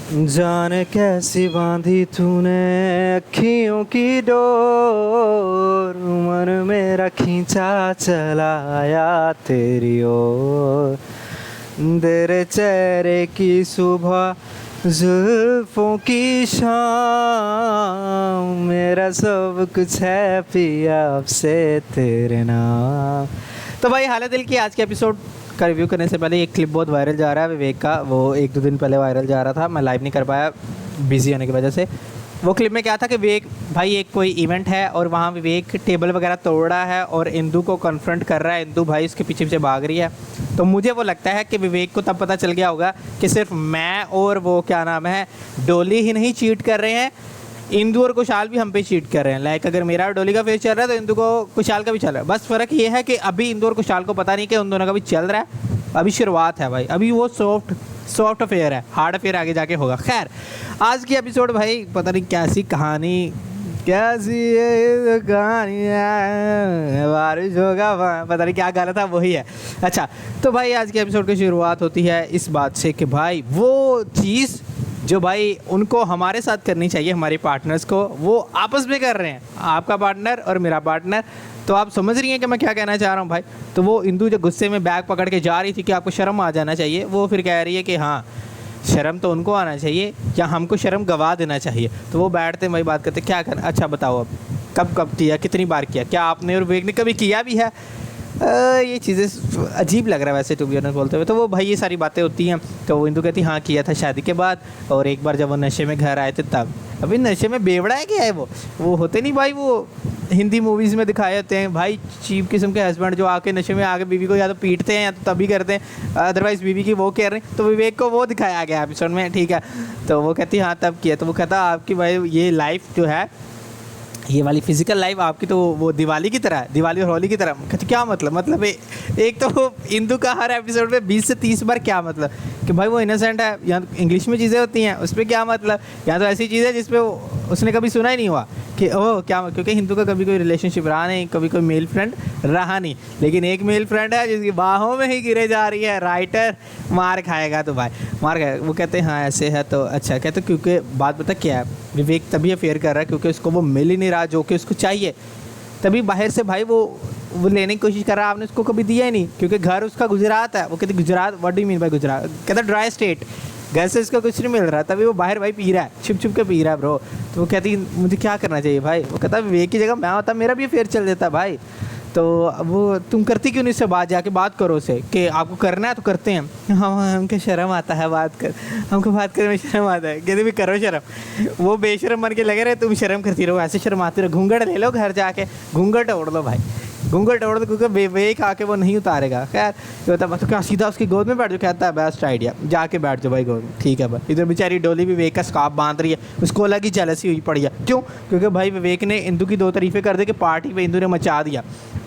जाने कैसी बांधी तूने अखियों की डोर, मन मेरा खींचा चलाया तेरी ओर। तेरे चेहरे की सुबह, जुल्फों की शाम, मेरा सब कुछ है पिया अब से तेरे नाम। तो भाई हाल दिल की आज के एपिसोड का रिव्यू करने से पहले एक क्लिप बहुत वायरल जा रहा है विवेक का। वो एक दो दिन पहले वायरल जा रहा था, मैं लाइव नहीं कर पाया बिजी होने की वजह से। वो क्लिप में क्या था कि विवेक भाई एक कोई इवेंट है और वहाँ विवेक टेबल वगैरह तोड़ रहा है और इंदू को कन्फ्रंट कर रहा है। इंदू भाई उसके पीछे पीछे भाग रही है। तो मुझे वो लगता है कि विवेक को तब पता चल गया होगा कि सिर्फ मैं और वो क्या नाम है डोली ही नहीं चीट कर रहे हैं, इंदू और कुशाल भी हम पे चीट कर रहे हैं। लाइक अगर मेरा और डोली का फेस चल रहा है तो इंदू को कुशाल का भी चल रहा है। बस फ़र्क ये है कि अभी इंदू और कुशाल को पता नहीं कि उन दोनों का भी चल रहा है। अभी शुरुआत है भाई, अभी वो सॉफ्ट अफेयर है, हार्ड अफेयर आगे जाके होगा। खैर आज की एपिसोड भाई पता नहीं कैसी कहानी, कैसी है कहानी, बारिश होगा पता नहीं क्या गाना था, वही है। अच्छा तो भाई आज की एपिसोड की शुरुआत होती है इस बात से कि भाई वो चीज़ जो भाई उनको हमारे साथ करनी चाहिए, हमारे पार्टनर्स को, वो आपस में कर रहे हैं, आपका पार्टनर और मेरा पार्टनर। तो आप समझ रही हैं कि मैं क्या कहना चाह रहा हूँ भाई। तो वो इंदू जो गुस्से में बैग पकड़ के जा रही थी कि आपको शर्म आ जाना चाहिए, वो फिर कह रही है कि हाँ शर्म तो उनको आना चाहिए या हमको शर्म गवा देना चाहिए। तो वो बैठते भाई बात करते क्या करना। अच्छा बताओ अब कब किया, कितनी बार किया, क्या आपने और विवेक ने कभी किया भी है? ये चीज़ें अजीब लग रहा है वैसे टू बी ऑनेस्ट बोलते हुए। तो वो भाई ये सारी बातें होती हैं। तो वो इंदू कहती हाँ किया था शादी के बाद, और एक बार जब वो नशे में घर आए थे तब। अभी नशे में बेवड़ा है क्या है वो होते नहीं भाई, वो हिंदी मूवीज़ में दिखाए होते हैं भाई चीप किस्म के हस्बैंड जो आके नशे में आके बीवी को या तो पीटते हैं या तो तभी करते हैं, अदरवाइज़ बीवी की वो कह रहे हैं। तो विवेक को वो दिखाया गया एपिसोड में, ठीक है। तो वो कहती हाँ तब किया। तो वो कहता आपकी भाई ये लाइफ जो है, ये वाली फिजिकल लाइफ आपकी तो वो दिवाली की तरह है, दिवाली और होली की तरह। कहते क्या मतलब एक तो इंदू का हर एपिसोड में 20 से 30 बार क्या मतलब कि भाई वो इनोसेंट है, या इंग्लिश में चीज़ें होती हैं उस पर क्या मतलब, या तो ऐसी चीज़ है जिसपे उसने कभी सुना ही नहीं हुआ कि ओह क्या, क्योंकि हिंदू का कभी कोई रिलेशनशिप रहा नहीं, कभी कोई मेल फ्रेंड रहा नहीं। लेकिन एक मेल फ्रेंड है जिसकी बाहों में ही गिरे जा रही है, राइटर मार खाएगा तो भाई मार खाएगा। वो कहते हैं हाँ ऐसे है। तो अच्छा कहते क्योंकि बात पता क्या है, विवेक तभी अफेयर कर रहा है क्योंकि उसको वो मिल ही नहीं रहा जो कि उसको चाहिए। तभी बाहर से भाई वो लेने की कोशिश कर रहा है, आपने उसको कभी दिया ही नहीं क्योंकि घर उसका गुजरात है। वो कहते Gujarat, what do you mean by Gujarat? कहता ड्राई स्टेट, घर से इसका कुछ नहीं मिल रहा। तभी वो बाहर भाई पी रहा है, छुप छुप के पी रहा है ब्रो। तो वो कहती मुझे क्या करना चाहिए भाई? वो कहता विवेक की जगह मैं होता मेरा भी अफेयर चल देता भाई। तो वो तुम करती क्यों नहीं उससे बात, जाके बात करो उसे कि आपको करना है तो करते हैं। हाँ हमको शर्म आता है बात कर, हमको बात करने में शर्म आता है। कहते भी करो शर्म, वो बेशर्म बन के लगे रहे, तुम शर्म करती रहो, ऐसे शर्म आती रहो। घूंघट ले लो घर जाके, घूंघट ओढ़ लो भाई, घूंघट ओढ़ दो क्योंकि विवेक आके वो नहीं उतारेगा। खैर ये होता है तो क्या सीधा उसकी गोद में बैठ जाओ, कहता है बेस्ट आइडिया, जाके बैठ जाओ भाई गोद में, ठीक है भाई। इधर बेचारी डोली विवेक का स्कार्फ बांध रही है, उसको अलग ही जेलसी हुई पड़ी है। क्यों? क्योंकि भाई विवेक ने इंदू की दो तारीफें कर दी कि पार्टी में इंदू ने मचा दिया।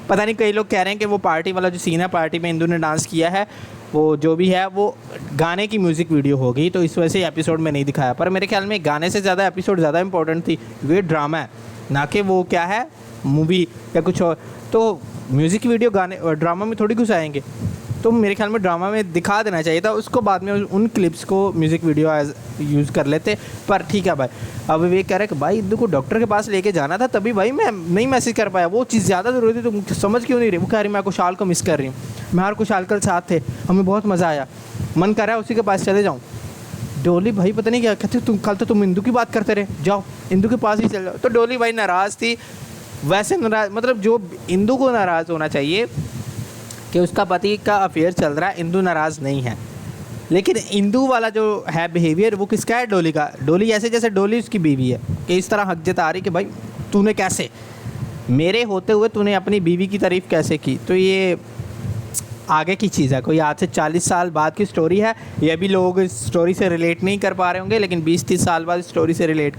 पता नहीं कई लोग कह रहे हैं कि वो पार्टी वाला जो सीन है, पार्टी में इंदू ने डांस किया है, वो जो भी है वो गाने की म्यूज़िक वीडियो होगी, तो इस वजह से एपिसोड में नहीं दिखाया। पर मेरे ख्याल में गाने से ज़्यादा एपिसोड ज़्यादा इंपॉर्टेंट थी क्योंकि ये ड्रामा है ना कि वो क्या है मूवी या कुछ और। तो म्यूज़िक वीडियो गाने ड्रामा में थोड़ी घुस आएंगे, तो मेरे ख्याल में ड्रामा में दिखा देना चाहिए था उसको, बाद में उन क्लिप्स को म्यूज़िक वीडियो एज यूज़ कर लेते। पर ठीक है भाई। अब विवेक कह रहा है कि भाई इंदू को डॉक्टर के पास लेके जाना था, तभी भाई मैं नहीं मैसेज कर पाया, वो चीज़ ज़्यादा ज़रूरी थी, तुम समझ क्यों नहीं रही? वो कह रही मैं कुशाल को मिस कर रही हूँ, मैं और कुशाल कल साथ थे, हमें बहुत मज़ा आया, मन कर रहा है उसी के पास चले जाऊँ। डोली भाई पता नहीं क्या कहते, तुम कल तो तुम इंदू की बात करते रहे, जाओ इंदू के पास ही चले जाओ। तो डोली भाई नाराज़ थी, वैसे नाराज़ मतलब जो इंदू को नाराज़ होना चाहिए कि उसका पति का अफेयर चल रहा है, इंदू नाराज़ नहीं है। लेकिन इंदू वाला जो है बिहेवियर वो किसका है? डोली का। डोली ऐसे जैसे डोली उसकी बीवी है कि इस तरह हक जता रही कि भाई तूने कैसे, मेरे होते हुए तूने अपनी बीवी की तारीफ़ कैसे की? तो ये आगे की चीज़ है, कोई आज से 40 साल बाद की स्टोरी है। ये भी लोग इस स्टोरी से रिलेट नहीं कर पा रहे होंगे, लेकिन 20-30 साल बाद इस स्टोरी से रिलेट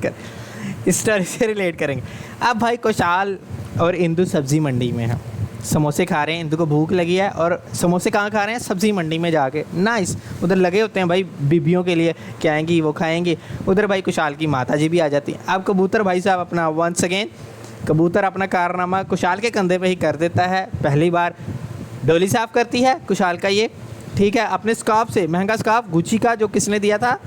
करेंगे। अब भाई कुशाल और इंदू सब्ज़ी मंडी में है, समोसे खा रहे हैं, इंदू को भूख लगी है और समोसे कहाँ खा रहे हैं? सब्ज़ी मंडी में जाके। नाइस, उधर लगे होते हैं भाई बीबियों के लिए कि आएंगी वो खाएंगी। उधर भाई कुशाल की माता जी भी आ जाती हैं। अब कबूतर भाई साहब अपना वंस अगेन कबूतर अपना कारनामा कुशाल के कंधे पे ही कर देता है। पहली बार डोली साफ़ करती है कुशाल का ये, ठीक है, अपने स्कार्फ से, महंगा स्कार्फ गुच्ची का जो किसने दिया था,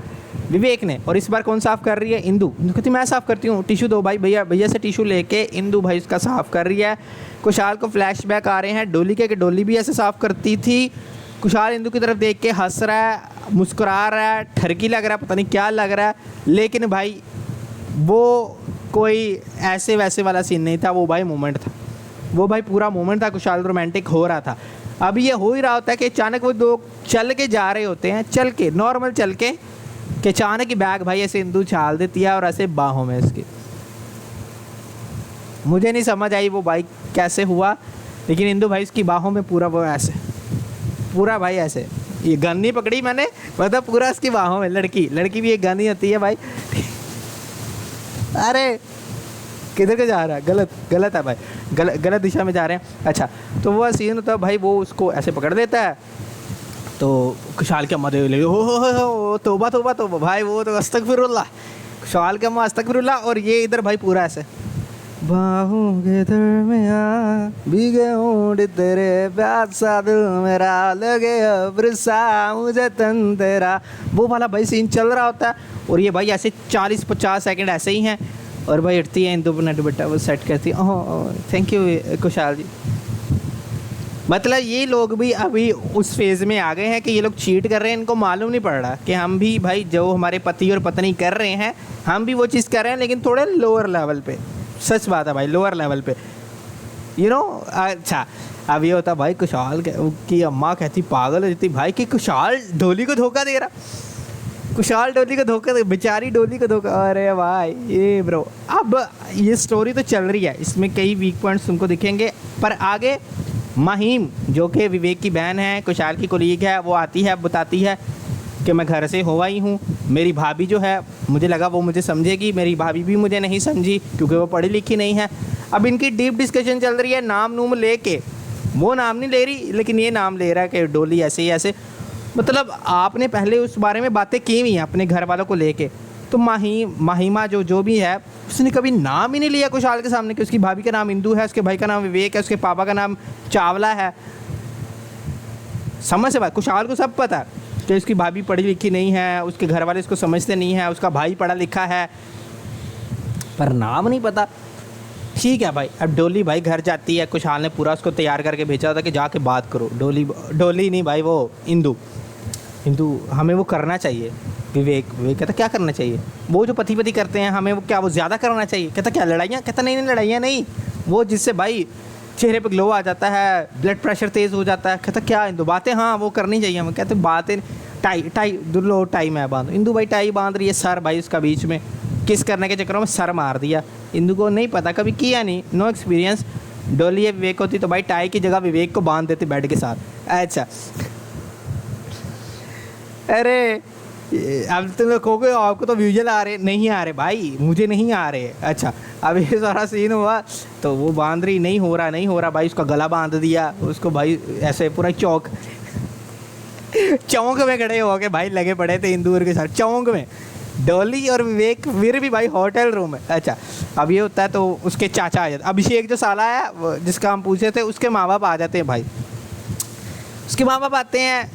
विवेक ने, और इस बार कौन साफ़ कर रही है? इंदु। इंदु कहती मैं साफ़ करती हूँ, टिशू दो भाई, भैया भैया से टिशू लेके इंदु भाई उसका साफ़ कर रही है। कुशाल को फ्लैशबैक आ रहे हैं डोली के, कि डोली भी ऐसे साफ़ करती थी। कुशाल इंदु की तरफ देख के हंस रहा है, मुस्कुरा रहा है, ठरकी लग रहा है, पता नहीं क्या लग रहा है, लेकिन भाई वो कोई ऐसे वैसे वाला सीन नहीं था, वो भाई मोमेंट था, वो भाई पूरा मोमेंट था। कुशाल रोमांटिक हो रहा था। अब ये हो ही रहा होता है कि अचानक वो दो चल के जा रहे होते हैं, चल के नॉर्मल चल के, कि अचानक ही बैग भाई ऐसे इंदु छाल देती है और ऐसे बाहों में इसकी। मुझे नहीं समझ आई वो भाई कैसे हुआ, लेकिन इंदु भाई इसकी बाहों में पूरा वो ऐसे, पूरा भाई ऐसे, ये गन नहीं पकड़ी मैंने, मतलब पूरा इसकी बाहों में। लड़की भी एक गन ही होती है भाई। अरे किधर के जा रहा है? गलत है भाई, गलत दिशा में जा रहे हैं। अच्छा, तो वो सीन होता है भाई, वो उसको ऐसे पकड़ देता है, तो खुशहाल के अम्मा ले हो तोबा तोबा तोबा भाई, वो तो अस्तगफिरुल्लाह, खुशहाल के अम्मा अस्तगफिरुल्लाह, और ये इधर भाई पूरा ऐसे बाहों के दरमियां भीगे होंठ तेरे प्यार सा दिल मेरा लगे अब्र सा मुझे तन तेरा, वो वाला भाई सीन चल रहा होता है। और ये भाई ऐसे 40-50 सेकंड ऐसे ही हैं, और भाई उठती है इंदु नट बेटा, वो सेट करती है। ओह थैंक यू कुशाल जी। मतलब ये लोग भी अभी उस फेज़ में आ गए हैं कि ये लोग चीट कर रहे हैं, इनको मालूम नहीं पड़ रहा कि हम भी भाई जो हमारे पति और पत्नी कर रहे हैं, हम भी वो चीज़ कर रहे हैं, लेकिन थोड़े लोअर लेवल पे। सच बात है भाई, लोअर लेवल पे, यू नो। अच्छा, अब ये होता भाई कुशाल की अम्मा कहती पागल हो जाती भाई कि कुशाल डोली को धोखा दे रहा, कुशाल डोली को धोखा दे, बेचारी डोली को धोखा। अरे भाई ये ब्रो, अब ये स्टोरी तो चल रही है, इसमें कई वीक पॉइंट्स तुमको दिखेंगे, पर आगे महिम जो कि विवेक की बहन है, कुशाल की कोलीग है, वो आती है, बताती है कि मैं घर से हो आई हूँ। मेरी भाभी जो है, मुझे लगा वो मुझे समझेगी, मेरी भाभी भी मुझे नहीं समझी क्योंकि वो पढ़ी लिखी नहीं है। अब इनकी डीप डिस्कशन चल रही है नाम नूम लेके, वो नाम नहीं ले रही, लेकिन ये नाम ले रहा है कि डोली ऐसे ही ऐसे। मतलब आपने पहले उस बारे में बातें की हुई हैं अपने घर वालों को लेके, तो महिमा जो भी है, उसने कभी नाम ही नहीं लिया कुशाल के सामने कि उसकी भाभी का नाम इंदु है, उसके भाई का नाम विवेक है, उसके पापा का नाम चावला है। समझ से बात, कुशाल को सब पता है कि उसकी भाभी पढ़ी लिखी नहीं है, उसके घर वाले इसको समझते नहीं हैं, उसका भाई पढ़ा लिखा है, पर नाम नहीं पता। ठीक है भाई, अब डोली भाई घर जाती है, कुशाल ने पूरा उसको तैयार करके भेजा था कि जाके बात करो। डोली नहीं भाई, वो इंदु हमें वो करना चाहिए। विवेक कहता क्या करना चाहिए? वो जो पति करते हैं हमें वो क्या, वो ज़्यादा करना चाहिए? कहता क्या लड़ाइयाँ? कहता नहीं लड़ाइयाँ नहीं, वो जिससे भाई चेहरे पे ग्लो आ जाता है, ब्लड प्रेशर तेज़ हो जाता है। कहता क्या इंदु बातें? हाँ वो करनी चाहिए हमें। कहते बातें टाई दुल्लो टाई मैं बांधो। इंदु भाई टाई बांध रही है, सर भाई उसका बीच में किस करने के चक्कर में सर मार दिया। इंदु को नहीं पता, कभी किया नहीं, नो एक्सपीरियंस। डोली या विवेक होती तो भाई टाई की जगह विवेक को बांध देते बेड के साथ। अच्छा अरे अब तुम लोग कहोगे आपको तो विजुअल आ रहे, नहीं आ रहे भाई, मुझे नहीं आ रहे। अच्छा, अब ये सारा सीन हुआ तो वो बांध रही, नहीं हो रहा भाई, उसका गला बांध दिया उसको भाई, ऐसे पूरा चौक में खड़े हो के भाई लगे पड़े थे इंदूर के साथ चौक में, डोली और विवेक, फिर भी भाई होटल रूम है। अच्छा, अब ये होता है तो उसके चाचा आ जाते, अभिषेक जो साला है जिसका हम पूछे थे, उसके माँ बाप आ जाते हैं भाई। उसके माँ बाप आते हैं,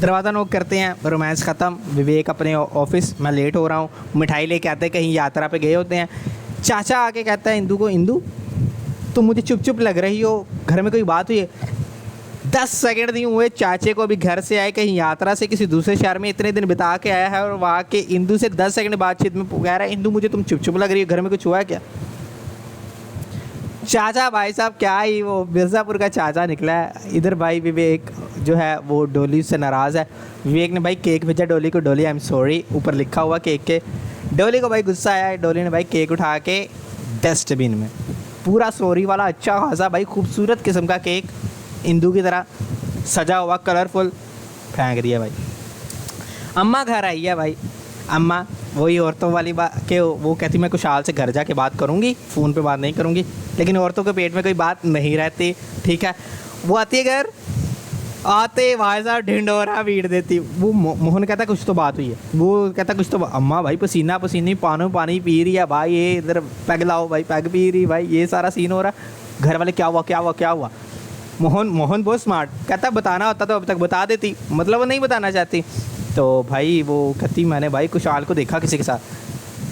दरवाज़ा नॉक करते हैं, रोमांस ख़त्म। विवेक अपने ऑफिस, मैं लेट हो रहा हूँ, मिठाई लेके आते हैं, कहीं यात्रा पे गए होते हैं। चाचा आके कहता है इंदु को, इंदु तुम मुझे चुप लग रही हो, घर में कोई बात हुई है? 10 सेकंड नहीं हुए चाचे को, अभी घर से आए कहीं यात्रा से, किसी दूसरे शहर में इतने दिन बिता के आया है, और वहाँ के इंदु से 10 सेकंड बातचीत में कह रहा है इंदु मुझे तुम चुप लग रही हो, घर में कुछ हुआ है क्या? चाचा भाई साहब क्या ही, वो मिर्ज़ापुर का चाचा निकला है। इधर भाई विवेक जो है वो डोली से नाराज़ है। विवेक ने भाई केक भेजा डोली को, डोली आई एम सॉरी, ऊपर लिखा हुआ केक के। डोली को भाई गुस्सा आया है, डोली ने भाई केक उठा के डस्टबिन में, पूरा सॉरी वाला अच्छा खासा भाई खूबसूरत किस्म का केक इंदु की तरह सजा हुआ कलरफुल फेंक दिया भाई। अम्मा घर आई है भाई, अम्मा वही औरतों वाली बात के, वो कहती मैं कुशाल से घर जाके बात करूँगी, फ़ोन पे बात नहीं करूँगी, लेकिन औरतों के पेट में कोई बात नहीं रहती। ठीक है, वो आती है घर, आते भाई साहब ढिंडोरा पीट देती। वो मोहन कहता कुछ तो बात हुई है, वो कहता कुछ तो, अम्मा भाई पसीना पानी पी रही है भाई, ये इधर पैग लाओ भाई, पैग पी रही भाई, ये सारा सीन हो रहा। घर वाले क्या हुआ? मोहन बहुत स्मार्ट, कहता बताना होता तो अब तक बता देती, मतलब वो नहीं बताना चाहती। तो भाई वो कहती मैंने भाई कुशाल को देखा किसी के साथ,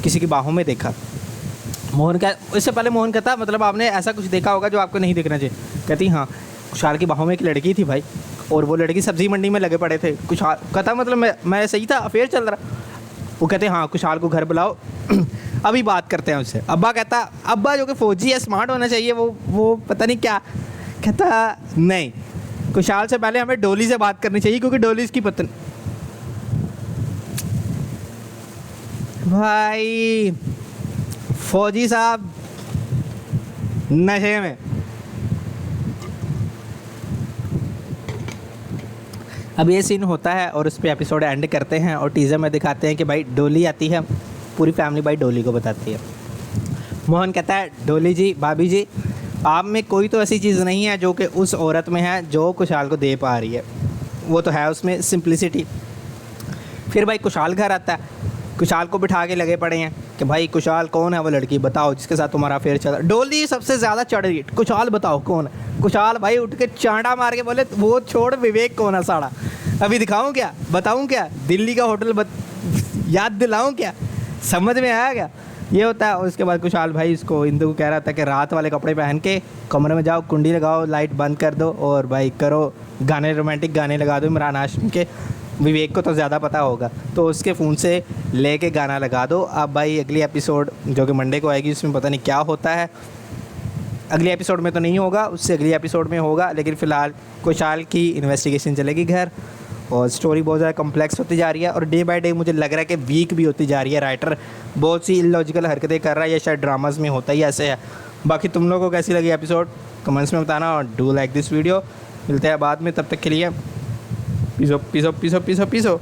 किसी की बाहों में देखा। मोहन क्या, इससे पहले मोहन कहता मतलब आपने ऐसा कुछ देखा होगा जो आपको नहीं देखना चाहिए। कहती हाँ, कुशाल की बाहों में एक लड़की थी भाई, और वो लड़की सब्जी मंडी में लगे पड़े थे। कुशाल कहता मतलब मैं सही था, अफेयर चल रहा। वो कहते हाँ कुशाल को घर बुलाओ अभी बात करते हैं उससे। अब्बा कहता, अब्बा जो कि फौजी है, स्मार्ट होना चाहिए, वो पता नहीं क्या कहता, नहीं कुशाल से पहले हमें डोली से बात करनी चाहिए क्योंकि डोली इसकी पत्नी। भाई फौजी साहब नशे में। अब ये सीन होता है और उस पर एपिसोड एंड करते हैं और टीज़र में दिखाते हैं कि भाई डोली आती है, पूरी फैमिली भाई डोली को बताती है। मोहन कहता है डोली जी, भाभी जी, आप में कोई तो ऐसी चीज़ नहीं है जो कि उस औरत में है जो कुशाल को दे पा रही है, वो तो है उसमें सिंप्लिसिटी। फिर भाई कुशाल घर आता है, कुशाल को बिठा के लगे पड़े हैं कि भाई कुशाल कौन है वो लड़की, बताओ जिसके साथ तुम्हारा अफेयर चल रहा। डोली सबसे ज़्यादा चढ़ गई, कुशाल बताओ कौन है। कुशाल भाई उठ के चांटा मार के बोले वो छोड़, विवेक कौन है साड़ा, अभी दिखाऊं क्या, बताऊं क्या, दिल्ली का होटल याद दिलाऊं क्या, समझ में आया क्या। ये होता है। और उसके बाद कुशाल भाई इसको इंदु को कह रहा था कि रात वाले कपड़े पहन के कमरे में जाओ, कुंडी लगाओ, लाइट बंद कर दो और भाई करो गाने, रोमांटिक गाने लगा दो इमरान हाशमी के। विवेक को तो ज़्यादा पता होगा तो उसके फ़ोन से लेके गाना लगा दो। अब भाई अगली एपिसोड जो कि मंडे को आएगी उसमें पता नहीं क्या होता है, अगली एपिसोड में तो नहीं होगा, उससे अगली एपिसोड में होगा। लेकिन फ़िलहाल कुशाल की इन्वेस्टिगेशन चलेगी घर, और स्टोरी बहुत ज़्यादा कॉम्प्लेक्स होती जा रही है और डे बाय डे मुझे लग रहा है कि वीक भी होती जा रही है। राइटर बहुत सी इलॉजिकल हरकतें कर रहा है, या शायद ड्रामाज में होता ही ऐसे है। बाकी तुम लोगों को कैसी लगी एपिसोड कमेंट्स में बताना, और डू लाइक दिस वीडियो। मिलते हैं बाद में, तब तक के लिए पीसो पीसो पीसो पीसो पीसो।